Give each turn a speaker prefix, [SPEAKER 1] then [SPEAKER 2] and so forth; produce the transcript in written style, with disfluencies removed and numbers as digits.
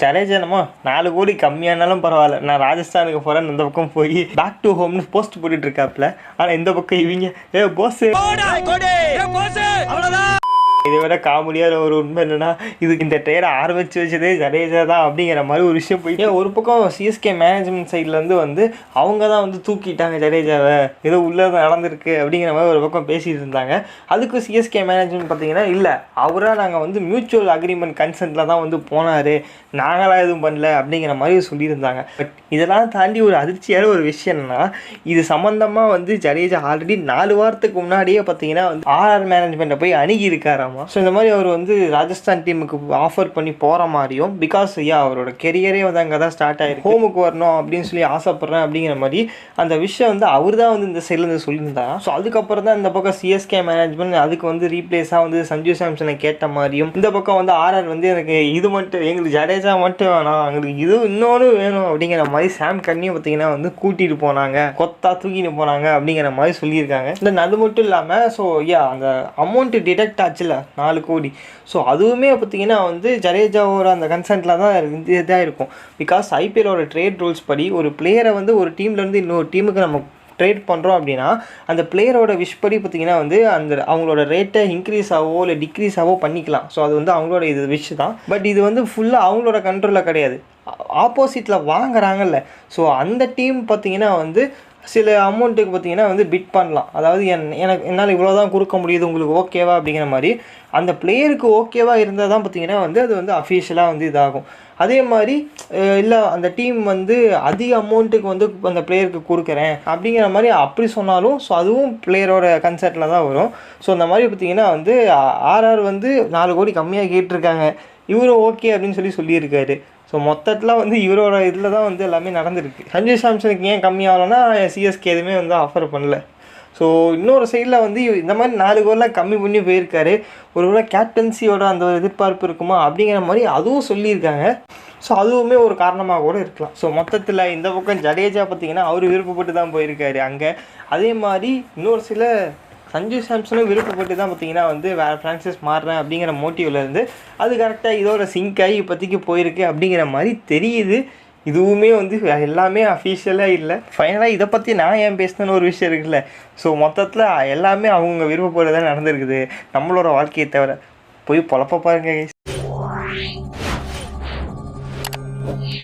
[SPEAKER 1] ஜடேஜா என்னமோ 4 கோடி கம்மியானாலும் பரவாயில்ல, நான் ராஜஸ்தானுக்கு போகிறேன்னு இந்த பக்கம் போய் பேக் டு ஹோம்னு போஸ்ட் போட்டுட்டு இருக்காப்புல. ஆனால் இந்த பக்கம் இவங்க போஸ் இதை விட காமெடியாக ஒரு உண்மை என்னன்னா, இதுக்கு இந்த ட்ரேடை ஆரம்பிச்சு வச்சதே ஜடேஜா தான் அப்படிங்கிற மாதிரி ஒரு விஷயம் போயிட்டு ஒரு பக்கம் சிஎஸ்கே மேனேஜ்மெண்ட் சைட்லேருந்து வந்து அவங்க தான் வந்து தூக்கிட்டாங்க ஜடேஜாவை, ஏதோ உள்ளது நடந்திருக்கு அப்படிங்கிற மாதிரி ஒரு பக்கம் பேசிகிட்டு இருந்தாங்க. அதுக்கு சிஎஸ்கே மேனேஜ்மெண்ட் பார்த்தீங்கன்னா இல்லை, அவராக நாங்கள் வந்து மியூச்சுவல் அக்ரிமெண்ட் கன்சென்ட்டில் தான் வந்து போனார், நாங்களாம் எதுவும் பண்ணல அப்படிங்கிற மாதிரி சொல்லியிருந்தாங்க. பட் இதெல்லாம் தாண்டி ஒரு அதிர்ச்சியான ஒரு விஷயம் என்னன்னா, இது சம்மந்தமாக வந்து ஜடேஜா ஆல்ரெடி 4 வாரத்துக்கு முன்னாடியே பார்த்தீங்கன்னா வந்து ஆர்ஆர் மேனேஜ்மெண்ட்டை போய் அணுகி இருக்காராம். ஸோ இந்த மாதிரி அவர் வந்து ராஜஸ்தான் டீமுக்கு ஆஃபர் பண்ணி போகிற மாதிரியும், பிகாஸ் அவரோட கெரியரே வந்து அங்கே தான் ஸ்டார்ட் ஆகிருக்கு, ஹோமுக்கு வரணும் அப்படின்னு சொல்லி ஆசைப்பட்றேன் அப்படிங்கிற மாதிரி அந்த விஷயம் வந்து அவர் தான் வந்து இந்த சைட்லேருந்து சொல்லியிருந்தாங்க. ஸோ அதுக்கப்புறம் தான் இந்த பக்கம் சிஎஸ்கே மேனேஜ்மெண்ட் அதுக்கு வந்து ரீப்ளேஸாக வந்து சஞ்சு சாம்சனை கேட்ட மாதிரியும், இந்த பக்கம் வந்து ஆர்ஆர் வந்து எனக்கு இது மட்டும், எங்களுக்கு ஜடேஜா மட்டும் வேணாம், எங்களுக்கு இது இன்னொன்று வேணும் அப்படிங்கிற மாதிரி சாம் கன்னியை பார்த்தீங்கன்னா வந்து கூட்டிகிட்டு போனாங்க, கொத்தா தூக்கிட்டு போனாங்க அப்படிங்கிற மாதிரி சொல்லியிருக்காங்க. இந்த அது மட்டும் இல்லாமல் ஸோ அந்த அமௌண்ட்டு டிடெக்ட் ஆச்சுல 4 கோடி, ஸோ அதுவுமே பார்த்தீங்கன்னா வந்து ஜடேஜாவோட அந்த கன்சென்ட்டில் தான் இதாக இருக்கும். பிகாஸ் ஐபிஎலோட ட்ரேட் ரூல்ஸ் படி ஒரு பிளேயரை வந்து ஒரு டீம்லேருந்து இன்னொரு டீமுக்கு நம்ம ட்ரேட் பண்ணுறோம் அப்படின்னா அந்த பிளேயரோட விஷ் படி பார்த்திங்கன்னா வந்து அந்த அவங்களோட ரேட்டை இன்க்ரீஸ் ஆகவோ இல்லை டிக்ரீஸ் ஆகவோ பண்ணிக்கலாம். ஸோ அது வந்து அவங்களோட இது விஷ் தான். பட் இது வந்து ஃபுல்லாக அவங்களோட கண்ட்ரோலில் கிடையாது, ஆப்போசிட்டில் வாங்குறாங்கல்ல. ஸோ அந்த டீம் பார்த்திங்கன்னா வந்து சில அமௌண்ட்டுக்கு பார்த்திங்கன்னா வந்து பிட் பண்ணலாம், அதாவது என்னால் இவ்வளோ தான் கொடுக்க முடியுது, உங்களுக்கு ஓகேவா அப்படிங்கிற மாதிரி அந்த பிளேயருக்கு ஓகேவா இருந்தால் தான் பார்த்திங்கன்னா வந்து அது வந்து அஃபிஷியலாக வந்து இதாகும். அதே மாதிரி இல்லை அந்த டீம் வந்து அதிக அமௌண்ட்டுக்கு வந்து அந்த பிளேயருக்கு கொடுக்குறேன் அப்படிங்கிற மாதிரி அப்படி சொன்னாலும் ஸோ அதுவும் பிளேயரோட கன்செர்ட்டில் தான் வரும். ஸோ அந்த மாதிரி பார்த்திங்கன்னா வந்து ஆர்ஆர் வந்து 4 கோடி கம்மியாக கேட்டிருக்காங்க, இவரும் ஓகே அப்படின்னு சொல்லியிருக்காரு. ஸோ மொத்தத்தில் வந்து இவரோட இதில் தான் வந்து எல்லாமே நடந்திருக்கு. சஞ்சு சாம்சனுக்கு ஏன் கம்மியாகலன்னா சிஎஸ்கே எதுவுமே வந்து ஆஃபர் பண்ணல. ஸோ இன்னொரு சைடில் வந்து இந்த மாதிரி 4 கோல்லாம் கம்மி பண்ணி போயிருக்காரு, ஒருவேளை கேப்டன்சியோட அந்த எதிர்பார்ப்பு இருக்குமா அப்படிங்கிற மாதிரி அதுவும் சொல்லியிருக்காங்க. ஸோ அதுவுமே ஒரு காரணமாக கூட இருக்கலாம். ஸோ மொத்தத்தில் இந்த பக்கம் ஜடேஜா பார்த்திங்கன்னா அவர் விருப்பப்பட்டு தான் போயிருக்காரு அங்கே. அதே மாதிரி இன்னொரு சில சஞ்சு சாம்சனும் விருப்பப்பட்டு தான் பார்த்திங்கன்னா வந்து வேறு ஃப்ரான்ச்சைஸ் மாறுறேன் அப்படிங்கிற மோட்டிவ்லேருந்து அது கரெக்டாக இதோட சிங்க் ஆகி இப்போதைக்கு போயிருக்கு அப்படிங்கிற மாதிரி தெரியுது. இதுவுமே வந்து எல்லாமே அஃபிஷியலாக இல்லை. ஃபைனலாக இதை பற்றி நான் ஏன் பேசினேன்னு ஒரு விஷயம் இருக்குல்ல. ஸோ மொத்தத்தில் எல்லாமே அவங்க விருப்பப்பட்டு தான் நடந்திருக்குது, நம்மளோட வாழ்க்கையை தவிர. போய் பொழப்ப பாருங்க.